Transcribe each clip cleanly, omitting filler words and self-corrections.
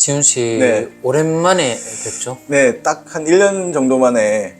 지훈 씨 네. 오랜만에 뵙죠? 네, 딱 한 1년 정도 만에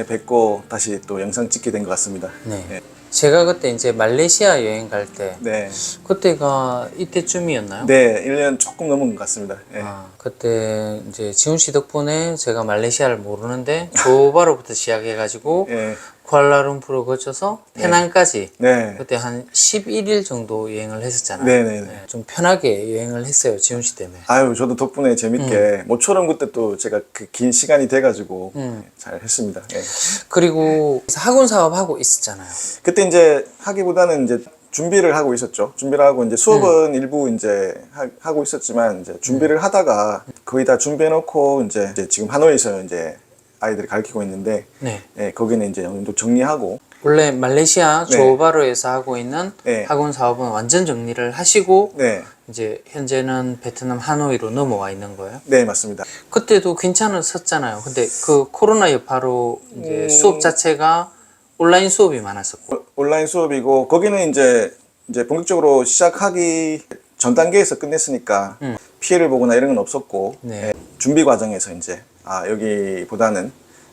뵙고 다시 또 영상 찍게 된 것 같습니다. 네. 네. 제가 그때 이제 말레이시아 여행 갈 때 네. 그때가 이때쯤이었나요? 네, 1년 조금 넘은 것 같습니다. 네. 그때 이제 지훈 씨 덕분에 제가 말레이시아를 모르는데 조바로부터 시작해가지고 네. 쿠알라룸푸르 거쳐서 페낭까지 네. 그때 한 11일 정도 여행을 했었잖아요. 네네네. 좀 편하게 여행을 했어요, 지훈 씨 때문에. 아유, 저도 덕분에 재밌게 모처럼 그때 또 제가 그 긴 시간이 돼가지고 잘 했습니다. 네. 그리고 학원 사업 하고 있었잖아요. 그때 이제 하기보다는 이제 준비를 하고 있었죠. 준비를 하고 이제 수업은 일부 이제 하고 있었지만 이제 준비를 하다가 거의 다 준비해놓고 이제 지금 하노이에서 이제 아이들을 가르치고 있는데 네. 네, 거기는 이제 어느 정도 정리하고 원래 말레이시아 네. 조호바루에서 하고 있는 네. 학원 사업은 완전 정리를 하시고 네, 이제 현재는 베트남 하노이로 넘어와 있는 거예요. 네 맞습니다. 그때도 괜찮았었잖아요. 근데 그 코로나 여파로 이제 수업 자체가 온라인 수업이 많았었고. 온라인 수업이고 거기는 이제 본격적으로 시작하기 전 단계에서 끝냈으니까 피해를 보거나 이런 건 없었고 네. 준비 과정에서 이제 여기보다는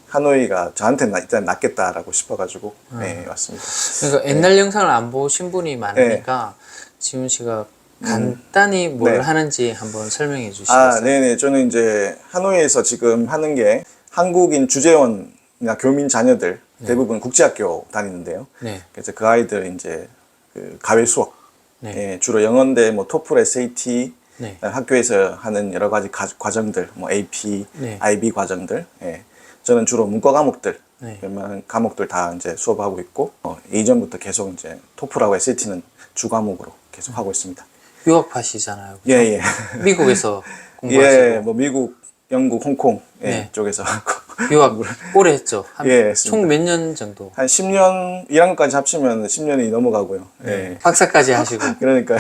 하노이가 저한테 일단 낫겠다라고 싶어가지고 네, 왔습니다. 그러니까 옛날 영상을 안 보신 분이 많으니까 지훈 씨가 간단히 뭘 네. 하는지 한번 설명해 주시겠어요? 네네. 저는 이제 하노이에서 지금 하는 게 한국인 주재원이나 교민 자녀들 대부분 국제학교 다니는데요. 네. 그래서 그 아이들 이제 그 가외 수업, 네. 예, 주로 영어인데 뭐 토플, SAT, 네. 학교에서 하는 여러 가지 과정들, 뭐 AP, 네. IB 과정들. 예. 저는 주로 문과 과목들, 네. 웬만한 과목들 다 이제 수업하고 있고 이전부터 계속 이제 토플하고 SAT는 주 과목으로 계속 하고 있습니다. 유학파시잖아요. 예, 예. 미국에서 공부하시고. 예, 뭐 미국, 영국, 홍콩 네. 쪽에서 하고 유학 오래 했죠. 예, 총 몇 년 정도? 한 10년, 1학년까지 합치면 10년이 넘어가고요. 예. 박사까지 하시고. 그러니까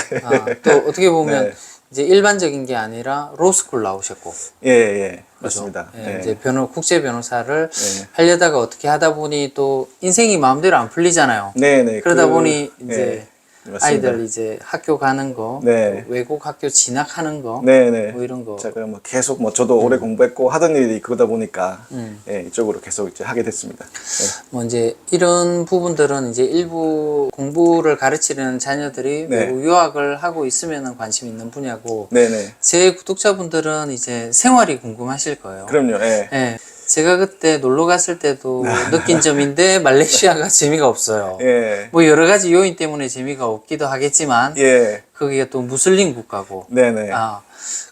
또 어떻게 보면 네. 이제 일반적인 게 아니라 로스쿨 나오셨고. 예, 맞습니다. 예, 예. 이제 국제 변호사를 네. 하려다가 어떻게 하다 보니 또 인생이 마음대로 안 풀리잖아요. 네. 그러다 보니 이제 예, 맞습니다. 아이들 이제 학교 가는 거, 네. 또 외국 학교 진학하는 거, 네네. 뭐 이런 거. 제가 뭐 계속 뭐 저도 오래 공부했고 하던 일이 그러다 보니까 예, 이쪽으로 계속 이제 하게 됐습니다. 뭐 이제 이런 부분들은 이제 일부 공부를 가르치는 자녀들이 네. 외국 유학을 하고 있으면 관심 있는 분야고, 네네. 제 구독자분들은 이제 생활이 궁금하실 거예요. 그럼요. 예. 예. 제가 그때 놀러 갔을 때도 느낀 점인데 말레이시아가 재미가 없어요. 예. 뭐 여러 가지 요인 때문에 재미가 없기도 하겠지만 예. 거기가 또 무슬림 국가고 네네.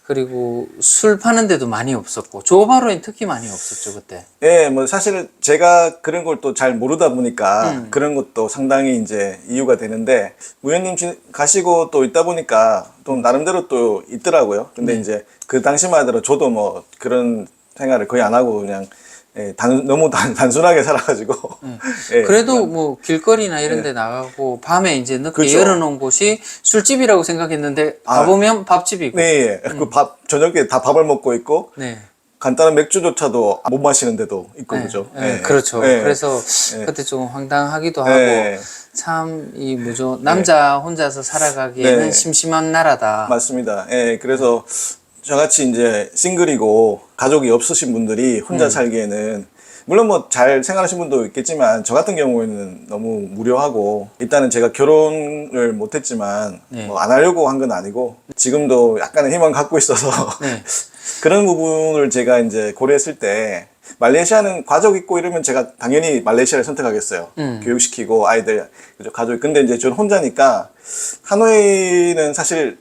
그리고 술 파는 데도 많이 없었고 조호바루엔 특히 많이 없었죠 그때. 예, 뭐 사실 제가 그런 걸 또 잘 모르다 보니까 그런 것도 상당히 이제 이유가 되는데 우연님 가시고 또 있다 보니까 또 나름대로 또 있더라고요. 근데 이제 그 당시만 하더라도 저도 뭐 그런 생활을 거의 안 하고 그냥 너무 단순하게 살아가지고 예, 그래도 뭐 길거리나 이런 데 나가고 밤에 이제 늦게 그렇죠. 열어놓은 곳이 술집이라고 생각했는데 가보면 밥집이고. 네, 그 저녁에 다 밥을 먹고 있고 네. 간단한 맥주조차도 못 마시는 데도 있고 그죠? 네, 예. 그렇죠. 예. 그래서 그때 좀 황당하기도 하고 예. 참 이 뭐죠 남자 혼자서 살아가기에는 네. 심심한 나라다. 맞습니다. 예, 그래서 저같이 이제 싱글이고 가족이 없으신 분들이 혼자 살기에는 물론 뭐 잘 생활하신 분도 있겠지만 저 같은 경우에는 너무 무료하고 일단은 제가 결혼을 못했지만 네. 뭐 안 하려고 한 건 아니고 지금도 약간의 희망 갖고 있어서 네. 그런 부분을 제가 이제 고려했을 때 말레이시아는 가족 있고 이러면 제가 당연히 말레이시아를 선택하겠어요. 교육시키고 아이들 그죠 가족. 근데 이제 저는 혼자니까 하노이는 사실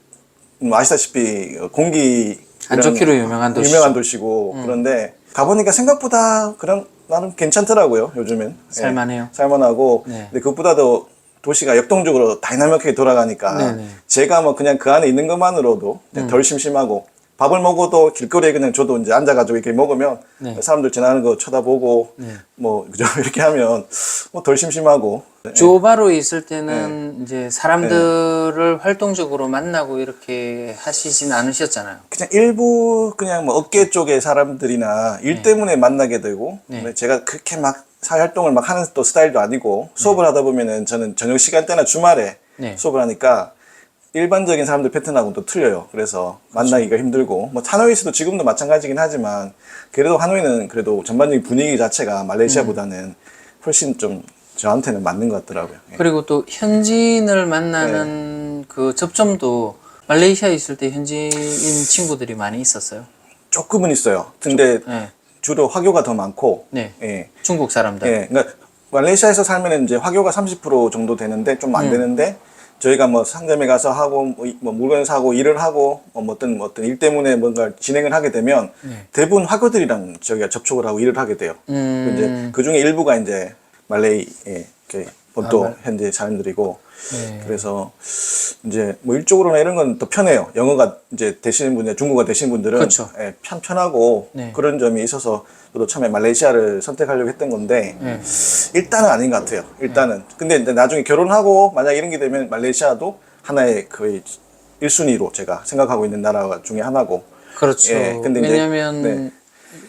아시다시피 공기 안 좋기로 유명한 도시죠. 유명한 도시고 그런데 가보니까 생각보다 그런 나름 괜찮더라고요. 요즘엔 살만해요. 예, 살만하고 네. 근데 그것보다도 도시가 역동적으로 다이나믹하게 돌아가니까 네네. 제가 뭐 그냥 그 안에 있는 것만으로도 덜 심심하고 밥을 먹어도 길거리에 그냥 저도 이제 앉아가지고 이렇게 먹으면 네. 사람들 지나가는 거 쳐다보고 뭐 그죠 이렇게 하면 뭐 덜 심심하고 조바로에 있을 때는 이제 사람들을 활동적으로 만나고 이렇게 하시진 않으셨잖아요. 그냥 일부 그냥 뭐 업계 쪽의 사람들이나 일 때문에 만나게 되고 근데 제가 그렇게 막 사회활동을 막 하는 또 스타일도 아니고 수업을 하다 보면은 저는 저녁 시간대나 주말에 네. 수업을 하니까 일반적인 사람들 패턴하고는 또 틀려요. 그래서 만나기가 힘들고, 뭐 하노이에서도 지금도 마찬가지긴 하지만, 그래도 하노이는 그래도 전반적인 분위기 자체가 말레이시아보다는 훨씬 좀 저한테는 맞는 것 같더라고요. 예. 그리고 또 현지인을 만나는 그 접점도 말레이시아에 있을 때 현지인 친구들이 많이 있었어요. 조금은 있어요. 근데 네. 주로 화교가 더 많고, 네. 예. 중국 사람들. 예. 그러니까 말레이시아에서 살면 이제 화교가 30% 정도 되는데 좀 안 되는데, 저희가 뭐 상점에 가서 하고 뭐 물건 사고 일을 하고 뭐 어떤 일 때문에 뭔가 진행을 하게 되면 대부분 화교들이랑 저희가 접촉을 하고 일을 하게 돼요. 이제 그 중에 일부가 이제 말레이 본토 현지 사람들이고 그래서 이제 뭐 일적으로나 이런 건 더 편해요. 영어가 이제 되시는 분들, 중국어 되시는 분들은 그렇죠. 예, 편하고 네. 그런 점이 있어서 저도 처음에 말레이시아를 선택하려고 했던 건데 일단은 아닌 것 같아요. 일단은. 근데 이제 나중에 결혼하고 만약 이런 게 되면 말레이시아도 하나의 거의 1순위로 제가 생각하고 있는 나라 중에 하나고. 그렇죠. 예, 근데 이제, 왜냐하면 네.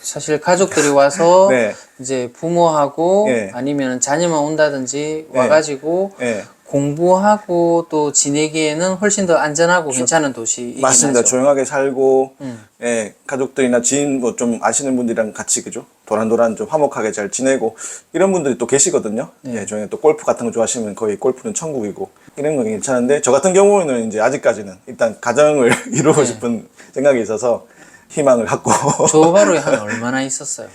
사실 가족들이 와서 네. 이제 부모하고 예. 아니면 자녀만 온다든지 와가지고 예. 공부하고 또 지내기에는 훨씬 더 안전하고 괜찮은 도시이긴 맞습니다. 하죠. 조용하게 살고, 예, 가족들이나 지인 뭐 좀 아시는 분들이랑 같이 그죠? 도란도란 좀 화목하게 잘 지내고 이런 분들이 또 계시거든요. 예, 저희 또 골프 같은 거 좋아하시면 거의 골프는 천국이고 이런 거 괜찮은데 저 같은 경우에는 이제 아직까지는 일단 가정을 이루고 싶은 생각이 있어서 희망을 갖고 조바로에 한 얼마나 있었어요?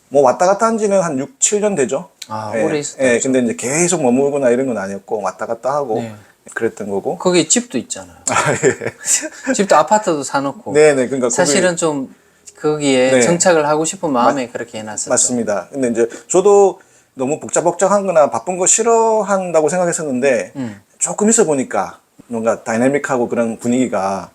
뭐 왔다 갔다 한 지는 한 6, 7년 되죠. 아, 예, 오래 있었다. 예, 근데 이제 계속 머물거나 이런 건 아니었고 왔다 갔다 하고 네. 그랬던 거고. 거기 집도 있잖아요. 아, 예. 집도 아파트도 사놓고. 네네, 그러니까 사실은 거기, 좀 거기에 네. 정착을 하고 싶은 마음에 그렇게 해놨었죠. 맞습니다. 근데 이제 저도 너무 복잡복잡한 거나 바쁜 거 싫어한다고 생각했었는데 조금 있어 보니까 뭔가 다이내믹하고 그런 분위기가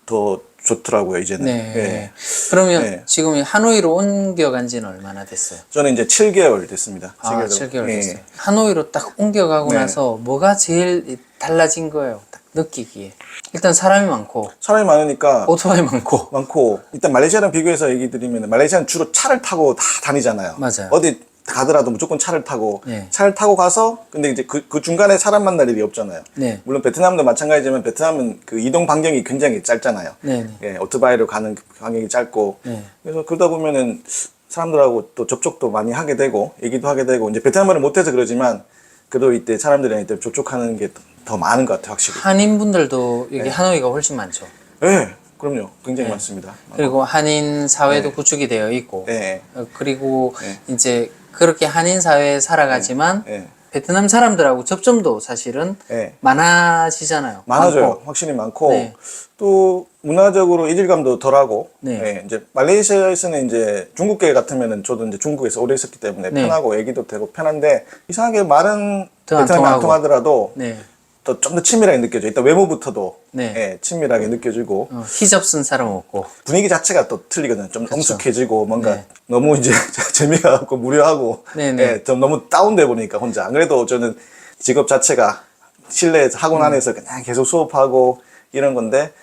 더 좋더라고요, 이제는. 네. 예. 그러면 네. 지금 하노이로 옮겨간 지는 얼마나 됐어요? 저는 이제 7개월 됐습니다. 아, 7개월. 7개월 예. 됐어요. 하노이로 딱 옮겨가고 네. 나서 뭐가 제일 달라진 거예요? 딱 느끼기에. 일단 사람이 많고, 사람이 많으니까 오토바이 많고. 일단 말레이시아랑 비교해서 얘기 드리면 말레이시아는 주로 차를 타고 다 다니잖아요. 맞아요. 어디 가더라도 무조건 차를 타고 네. 차를 타고 가서 근데 이제 그 중간에 사람 만날 일이 없잖아요. 네. 물론 베트남도 마찬가지지만 베트남은 그 이동 반경이 굉장히 짧잖아요. 네. 예, 오토바이로 가는 반경이 짧고 네. 그래서 그러다 보면은 사람들하고 또 접촉도 많이 하게 되고 얘기도 하게 되고 이제 베트남어를 못해서 그러지만 그래도 이때 사람들이랑 이때 접촉하는 게 더 많은 것 같아요, 확실히. 한인분들도 여기 하노이가 훨씬 많죠. 예, 그럼요. 굉장히 많습니다. 그리고 한인 사회도 구축이 되어 있고, 예, 그리고 네. 이제 그렇게 한인 사회에 살아가지만 예. 베트남 사람들하고 접점도 사실은 네. 많아지잖아요. 많아져요. 많고. 확실히 많고 네. 또 문화적으로 이질감도 덜하고. 네. 예, 이제 말레이시아에서는 이제 중국계 같으면은 저도 이제 중국에서 오래 있었기 때문에 네. 편하고 얘기도 되고 편한데 이상하게 말은 더안 베트남이 안 통하고. 통하더라도 네. 좀 더 친밀하게 느껴져. 일단 외모부터도 네. 예, 친밀하게 느껴지고 히잡 쓴 사람 없고. 분위기 자체가 또 틀리거든요. 좀 엄숙해지고 뭔가 네. 너무 이제 재미가 없고 무료하고 네네. 예, 좀 너무 다운돼 보니까 혼자. 안 그래도 저는 직업 자체가 실내에서 학원 안에서 그냥 계속 수업하고 이런 건데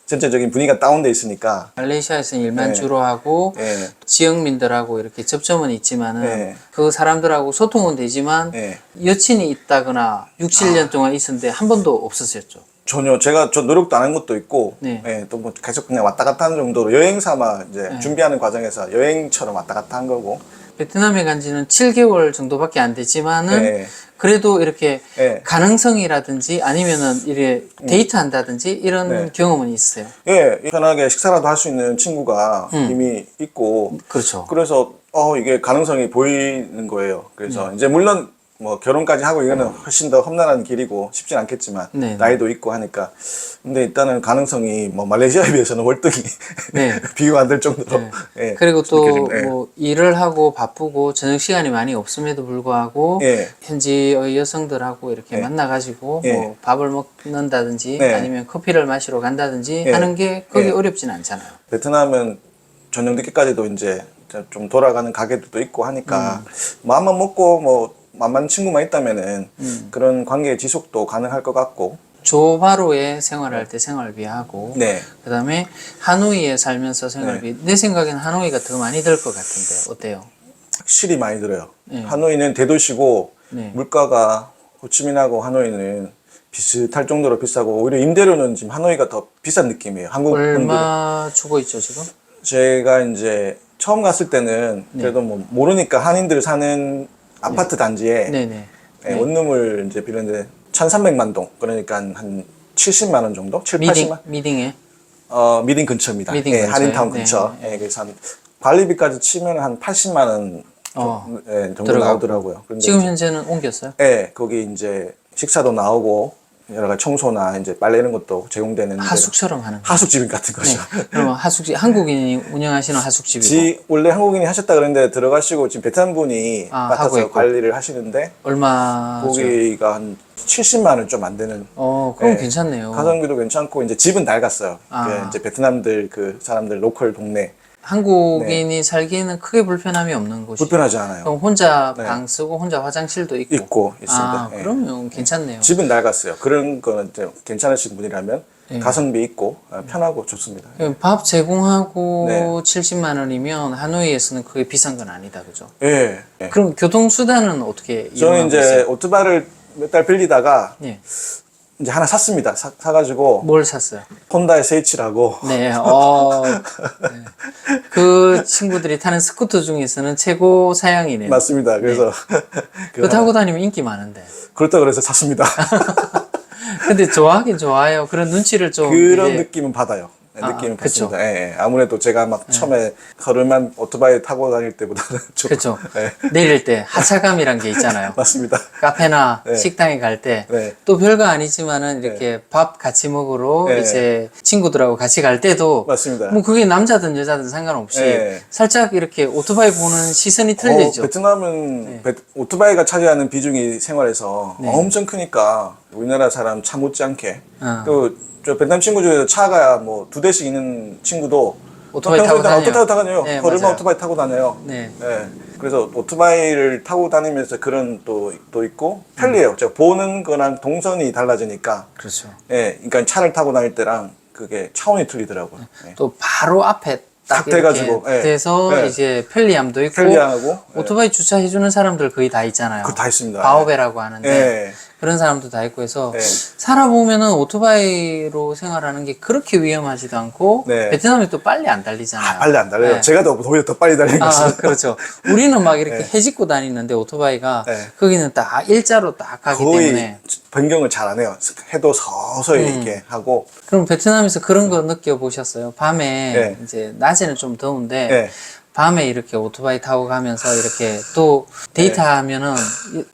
전체적인 분위기가 다운돼 있으니까 말레이시아에서는 일만 네. 주로 하고 예, 지역민들하고 이렇게 접점은 있지만은 네. 그 사람들하고 소통은 되지만 예. 여친이 있다거나 6, 7년 동안 있었는데 한 번도 없었었죠. 전혀 저 노력도 안 한 것도 있고 네. 예, 또 뭐 계속 그냥 왔다 갔다 하는 정도로 여행 삼아 이제 네. 준비하는 과정에서 여행처럼 왔다 갔다 한 거고 베트남에 간 지는 7개월 정도밖에 안 되지만은 네. 그래도 이렇게 네. 가능성이라든지 아니면은 이래 데이트 한다든지 이런 네. 경험은 있어요. 예, 편하게 식사라도 할 수 있는 친구가 이미 있고 그렇죠. 그래서 이게 가능성이 보이는 거예요. 그래서 이제 물론 뭐 결혼까지 하고 이거는 훨씬 더 험난한 길이고 쉽진 않겠지만 네. 나이도 있고 하니까 근데 일단은 가능성이 뭐 말레이시아에 비해서는 월등히 네. 비교가 안 될 정도로 네. 예, 그리고 또 느껴집니다. 예. 뭐 일을 하고 바쁘고 저녁 시간이 많이 없음에도 불구하고 예. 현지의 여성들하고 이렇게 예. 만나가지고 예. 뭐 밥을 먹는다든지 네. 아니면 커피를 마시러 간다든지 예. 하는 게 그게 예. 어렵진 않잖아요. 베트남은 저녁 늦게까지도 이제 좀 돌아가는 가게들도 있고 하니까 마음만 먹고 뭐 만만 친구만 있다면은 그런 관계의 지속도 가능할 것 같고 조바로에 생활할 때 생활비하고 네. 그다음에 하노이에 살면서 생활비 내 생각엔 하노이가 더 많이 들 것 같은데 어때요? 확실히 많이 들어요. 네. 하노이는 대도시고 네. 물가가 호치민하고 하노이는 비슷할 정도로 비싸고 오히려 임대료는 지금 하노이가 더 비싼 느낌이에요. 한국 분들은. 얼마 주고 있죠, 지금? 제가 이제 처음 갔을 때는 그래도 뭐 모르니까 한인들 사는 아파트 단지에 네네. 예, 원룸을 이제 빌렸는데 1,300만 동, 그러니까 한 70만 원 정도? 7, 80만? 미딩에? 미딩 근처입니다. 미딩 예, 근처에? 한인타운 네. 근처. 예, 그래서 한 관리비까지 치면 한 80만 원 예, 정도 들어가고. 나오더라고요. 그런데 지금 이제, 현재는 옮겼어요? 예, 거기 이제 식사도 나오고 여러 가지 청소나 이제 빨래 이런 것도 제공되는 하숙처럼 하는 거예요? 하숙집 같은 거죠. 그러면 하숙집, 한국인이 운영하시는 하숙집이고 원래 한국인이 하셨다 그랬는데 들어가시고 지금 베트남 분이 하고 맡아서 있고. 관리를 하시는데 얼마? 거기가 한 70만 원 좀 안 되는. 그럼 예, 괜찮네요. 가성비도 괜찮고 이제 집은 낡았어요. 그 이제 베트남들 그 사람들 로컬 동네 한국인이 살기에는 크게 불편함이 없는 곳이. 불편하지 않아요. 그럼 혼자 방 쓰고 혼자 화장실도 있고. 있습니다. 예. 그러면 괜찮네요. 집은 낡았어요. 그런 거는 이제 괜찮으신 분이라면 예. 가성비 있고 편하고 좋습니다. 그럼 밥 제공하고 네. 70만 원이면 하노이에서는 그게 비싼 건 아니다, 그죠? 예. 예. 그럼 교통수단은 어떻게 저는 이용하고 이제 있어요? 오토바이를 몇 달 빌리다가 예. 이제 하나 샀습니다. 사가지고 뭘 샀어요? 혼다 SH라고. 네, 네. 그 친구들이 타는 스쿠터 중에서는 최고 사양이네요. 맞습니다. 그래서 그거 타고 다니면 인기 많은데. 그렇다 그래서 샀습니다. 근데 좋아하긴 좋아요. 그런 눈치를 좀. 그런 이제- 느낌은 받아요. 느낌은 그쵸. 받습니다. 예, 예. 아무래도 제가 막 처음에 걸음만 오토바이 타고 다닐 때보다는 좀 그쵸. 예, 내릴 때 하차감이란 게 있잖아요. 맞습니다. 카페나 네. 식당에 갈 때 또 네. 별거 아니지만은 이렇게 밥 같이 먹으러 네. 이제 친구들하고 같이 갈 때도 맞습니다. 뭐 그게 남자든 여자든 상관없이 네. 살짝 이렇게 오토바이 보는 시선이 틀리죠. 베트남은 오토바이가 차지하는 비중이 생활에서 네. 엄청 크니까 우리나라 사람 차 못지않게 어. 또 저 베트남 친구 중에서 차가 뭐 2대씩 있는 친구도 오토바이 평소에 타고 다 다녀요. 오토바이 타고 다녀요. 네, 걸으면 맞아요. 오토바이 타고 다녀요. 네. 예. 그래서 오토바이를 타고 다니면서 그런 또 있고 편리해요. 제가 보는 거랑 동선이 달라지니까. 그렇죠. 예. 그러니까 차를 타고 다닐 때랑 그게 차원이 틀리더라고요. 예. 또 바로 앞에 딱 탁 이렇게 돼가지고, 예. 돼서 예. 이제 편리함도 있고 편리하고 예. 오토바이 주차해주는 사람들 거의 다 있잖아요. 그거 다 있습니다. 바오베라고 하는데 예. 그런 사람도 다 있고 해서 네. 살아보면은 오토바이로 생활하는 게 그렇게 위험하지도 않고 네. 베트남이 또 빨리 안 달리잖아요. 빨리 안 달려요. 네. 제가 오히려 더 빨리 달리는 것 같습니다. 그렇죠. 우리는 막 이렇게 네. 해집고 다니는데 오토바이가 네. 거기는 딱 일자로 딱 가기 거의 때문에 변경을 잘 안 해요. 해도 서서히 이렇게 하고. 그럼 베트남에서 그런 거 느껴보셨어요? 밤에 네. 이제 낮에는 좀 더운데 네. 밤에 이렇게 오토바이 타고 가면서 이렇게 또 데이트하면은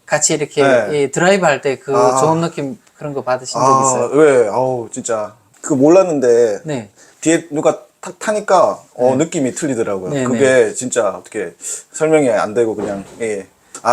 같이 이렇게 네. 이 드라이브 할 때 그 아. 좋은 느낌 그런 거 받으신 적 있어요? 왜? 아우, 진짜. 그거 몰랐는데, 네. 뒤에 누가 타니까, 느낌이 틀리더라고요. 네, 그게 진짜 어떻게 설명이 안 되고 그냥, 예.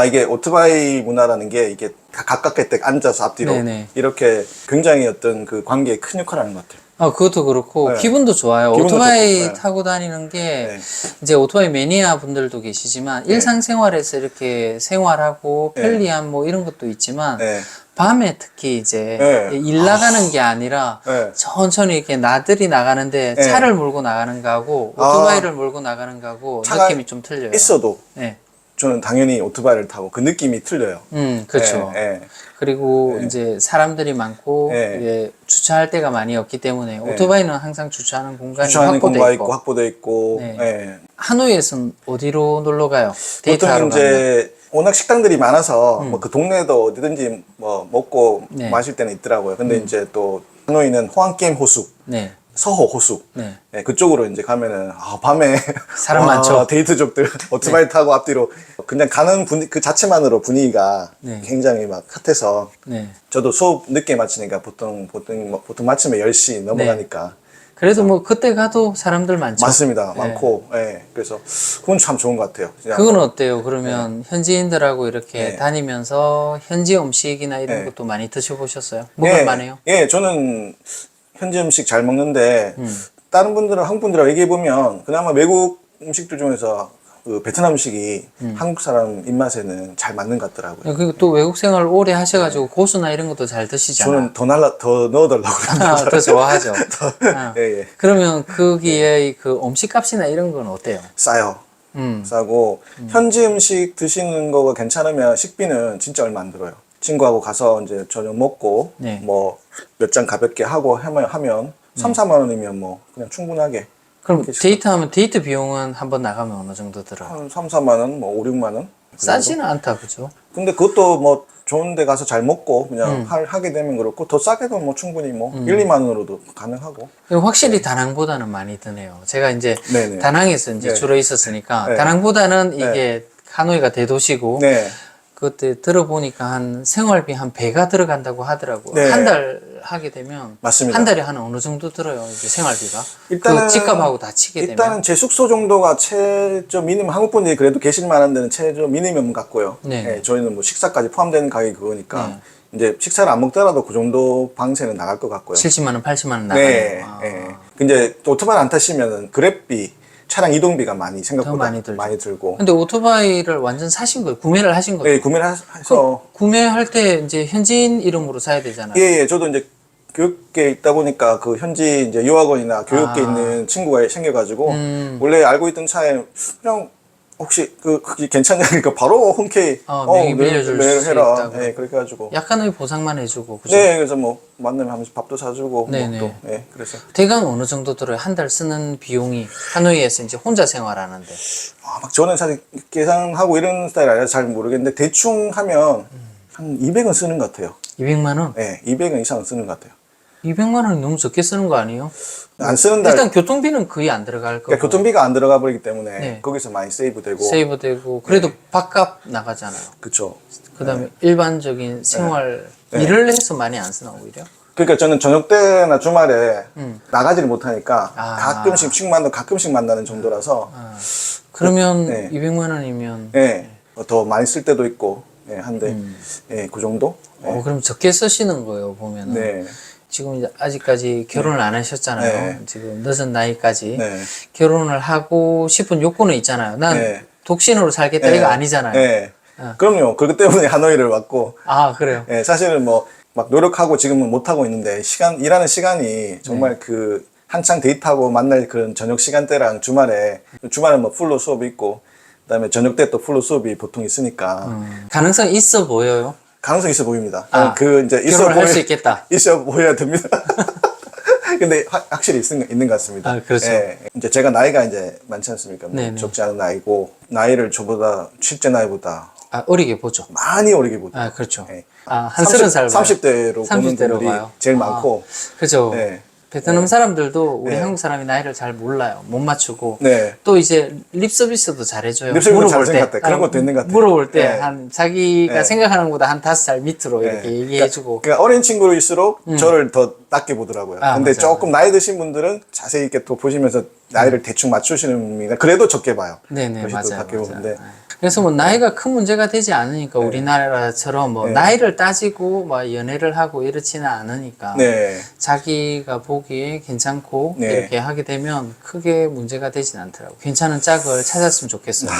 이게 오토바이 문화라는 게 이게 다 가깝게 딱 앉아서 앞뒤로 네, 네. 이렇게 굉장히 어떤 그 관계에 큰 역할을 하는 것 같아요. 그것도 그렇고 네. 기분도 좋아요. 기분도 오토바이 좋고, 네. 타고 다니는 게 네. 이제 오토바이 매니아 분들도 계시지만 일상생활에서 이렇게 생활하고 편리함 뭐 이런 것도 있지만 네. 밤에 특히 이제 네. 일 나가는 게 아니라 네. 천천히 이렇게 나들이 나가는데 네. 차를 몰고 나가는 거하고 오토바이를 몰고 나가는 거하고 차가 느낌이 좀 틀려요. 있어도 네. 저는 당연히 오토바이를 타고 그 느낌이 틀려요. 그렇죠. 예, 예. 그리고 이제 사람들이 많고 네. 이제 주차할 데가 많이 없기 때문에 오토바이는 항상 주차하는 공간이 주차하는 확보돼 공간 있고. 있고 확보돼 있고. 네. 예. 하노이에서는 어디로 놀러 가요? 보통 데이트하러 가면? 이제 워낙 식당들이 많아서 뭐 그 동네도 어디든지 뭐 먹고 네. 마실 때는 있더라고요. 근데 이제 또 하노이는 호안게임 호수, 네. 서호 호수. 네. 네, 그쪽으로 이제 가면은 밤에 사람 많죠? 데이트족들 오토바이 타고 앞뒤로 그냥 가는 그 자체만으로 분위기가 네. 굉장히 막 핫해서 네. 저도 수업 늦게 마치니까 보통 마치면 10시 넘어가니까 그래도 뭐 그때 가도 사람들 많죠. 많습니다. 네. 많고, 예. 그래서 그건 참 좋은 것 같아요. 그냥 그건 뭐, 어때요? 그러면 현지인들하고 이렇게 네. 다니면서 현지 음식이나 이런 네. 것도 많이 드셔보셨어요? 먹을만해요? 예, 저는 현지 음식 잘 먹는데 다른 분들은 한국 분들하고 얘기해 보면 그나마 외국 음식들 중에서 그 베트남 음식이 한국 사람 입맛에는 잘 맞는 것 같더라고요. 그리고 또 외국 생활 오래 하셔가지고 고수나 이런 것도 잘 드시잖아요. 저는 더 넣어달라고 그러는데. 더 좋아하죠. 아. 예, 예. 그러면 거기에 그 음식값이나 이런 건 어때요? 싸요. 싸고 현지 음식 드시는 거가 괜찮으면 식비는 진짜 얼마 안 들어요. 친구하고 가서 이제 저녁 먹고 네. 뭐 몇 잔 가볍게 하고 하면 3, 4만 원이면 뭐 그냥 충분하게 그럼 그렇게 데이트하면 데이트 비용은 한 번 나가면 어느 정도 들어요? 한 3, 4만 원, 뭐 5, 6만 원. 그 정도? 싸지는 않다, 그죠? 근데 그것도 뭐 좋은 데 가서 잘 먹고 그냥 음. 하게 되면 그렇고 더 싸게도 뭐 충분히 뭐 1, 2만 원으로도 가능하고. 그리고 확실히 다낭보다는 많이 드네요. 제가 이제 네네. 다낭에서 이제 네. 주로 있었으니까 네. 다낭보다는 이게 하노이가 대도시고 네. 그때 들어보니까 한 생활비 한 배가 들어간다고 하더라고요. 네. 한 달 하게 되면 맞습니다. 한 달에 한 어느 정도 들어요, 이제 생활비가? 일단은 그 집값하고 다 치게 일단은 되면. 제 숙소 정도가 최저 미니멈, 한국 분들이 그래도 계실 만한 데는 최저 미니멈 같고요. 네. 예, 저희는 뭐 식사까지 포함되는 가격이 그거니까 이제 식사를 안 먹더라도 그 정도 방세는 나갈 것 같고요. 70만 원, 80만 원 나가요. 네. 아. 예. 근데 오토바이 안 타시면은 그랩비, 차량 이동비가 많이 생각보다 더 많이 들죠. 많이 들고. 근데 오토바이를 완전 사신 거예요? 구매를 하신 거예요? 예, 구매를 해서 구매할 때 이제 현지인 이름으로 사야 되잖아요. 예, 저도 이제 교육계에 있다 보니까 그 현지 이제 유학원이나 교육계에 있는 친구가 생겨가지고 원래 알고 있던 차에 그냥 혹시 그게 괜찮냐니까 바로 흔쾌히 명의 빌려줄 매일 수 해라. 있다고. 예, 그렇게 해가지고. 약간의 보상만 해주고, 그죠? 네, 그래서 뭐 만나면 하면서 밥도 사주고 네네. 뭐 또, 예, 그래서 대강 어느 정도 들어요? 한 달 쓰는 비용이 하노이에서 이제 혼자 생활하는데. 막 저는 사실 계산하고 이런 스타일 아니라 잘 모르겠는데 대충 하면 한 200은 쓰는 것 같아요. 200만 원? 예, 200은 이상 쓰는 것 같아요. 200만 원이 너무 적게 쓰는 거 아니에요? 안 쓰는 달 일단 교통비는 거의 안 들어갈 거고. 그러니까 교통비가 안 들어가 버리기 때문에 네. 거기서 많이 세이브되고. 세이브되고 그래도 밥값 나가잖아요. 그쵸. 그다음에 일반적인 생활 네. 일을 해서 많이 안 쓰나 오히려? 그러니까 저는 저녁 때나 주말에 나가지를 못하니까 아. 가끔씩 만나는 정도라서 그러면 네. 200만 원이면 예, 더 많이 쓸 때도 있고 예, 한데 예, 그 정도. 예. 그럼 적게 쓰시는 거예요 보면은. 네. 지금 이제 아직까지 결혼을 안 하셨잖아요. 네. 지금 늦은 나이까지 네. 결혼을 하고 싶은 욕구는 있잖아요. 난 네. 독신으로 살겠다 예. 이거 아니잖아요. 예. 그럼요. 그렇기 때문에 하노이를 왔고 아 그래요? 예, 사실은 뭐 막 노력하고 지금은 못 하고 있는데 일하는 시간이 정말 네. 그 한창 데이트하고 만날 그런 저녁 시간대랑 주말은 뭐 풀로 수업이 있고 그다음에 저녁 때 또 풀로 수업이 보통 있으니까 가능성 있어 보여요. 가능성 있어 보입니다. 아, 그 이제 결혼을 할 수 있겠다. 있어 보여야 됩니다. 근데 확실히 있는 것 같습니다. 아, 그렇죠. 예, 이제 제가 나이가 이제 많지 않습니까? 뭐 네네. 적지 않은 나이고 나이를 저보다 실제 나이보다 아 어리게 보죠. 많이 어리게 보죠. 아 그렇죠. 예. 한 30살 30대로 보는 30대로 분들이 봐요. 제일 많고. 그죠. 네. 베트남 사람들도 우리 네. 한국 사람이 나이를 잘 몰라요. 못 맞추고. 네. 또 이제 립 서비스도 잘해줘요. 립 서비스 물어볼 잘하는 때. 것 같아요. 그런 것도 있는 것 같아요. 물어볼 때 네. 한 자기가 네. 생각하는 것보다 한 5살 밑으로 네. 이렇게 얘기해주고. 그러니까 어린 친구일수록 저를 더 낮게 보더라고요. 아, 근데 맞아요. 조금 나이 드신 분들은 자세히 이렇게 또 보시면서 나이를 대충 맞추시는 분이나 그래도 적게 봐요. 네네 그것이 또 맞아요. 낮게 맞아요. 보는데. 그래서 뭐 나이가 큰 문제가 되지 않으니까 우리나라처럼 뭐 나이를 따지고 뭐 연애를 하고 이렇지는 않으니까 네. 자기가 보기에 괜찮고 네. 이렇게 하게 되면 크게 문제가 되진 않더라고. 괜찮은 짝을 찾았으면 좋겠어요.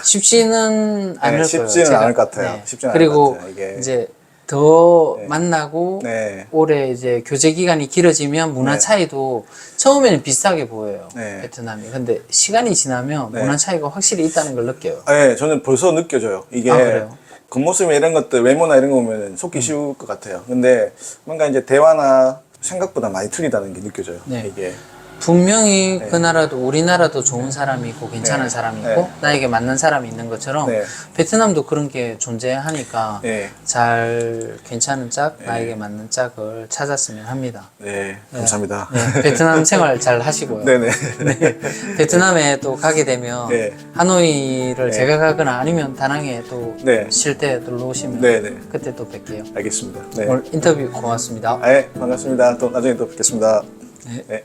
쉽지는 않을 거예요. 쉽지는 제가. 않을 것 같아요. 쉽지는 않을 그리고 것 같아요, 이게. 이제 더 만나고 네. 오래 이제 교제 기간이 길어지면 문화 네. 차이도 처음에는 비슷하게 보여요. 네. 베트남이. 근데 시간이 지나면 네. 문화 차이가 확실히 있다는 걸 느껴요. 네, 저는 벌써 느껴져요. 이게 아, 그래요? 겉모습이나 이런 것들, 외모나 이런 거 보면 속기 쉬울 것 같아요. 근데 뭔가 이제 대화나 생각보다 많이 틀리다는 게 느껴져요. 네. 이게. 분명히 그 나라도 우리나라도 좋은 사람이 있고 괜찮은 네. 사람이 있고 네. 나에게 맞는 사람이 있는 것처럼 네. 베트남도 그런 게 존재하니까 네. 잘 괜찮은 짝, 나에게 맞는 짝을 찾았으면 합니다. 네, 감사합니다. 네, 베트남 생활 잘 하시고요. 네네. 네, 베트남에 또 가게 되면 네. 하노이를 제가 가거나 아니면 다낭에 또 네. 쉴 때 놀러 오시면 네네. 그때 또 뵐게요. 알겠습니다. 네. 오늘 인터뷰 고맙습니다. 네, 반갑습니다. 또 나중에 또 뵙겠습니다. 네. 네.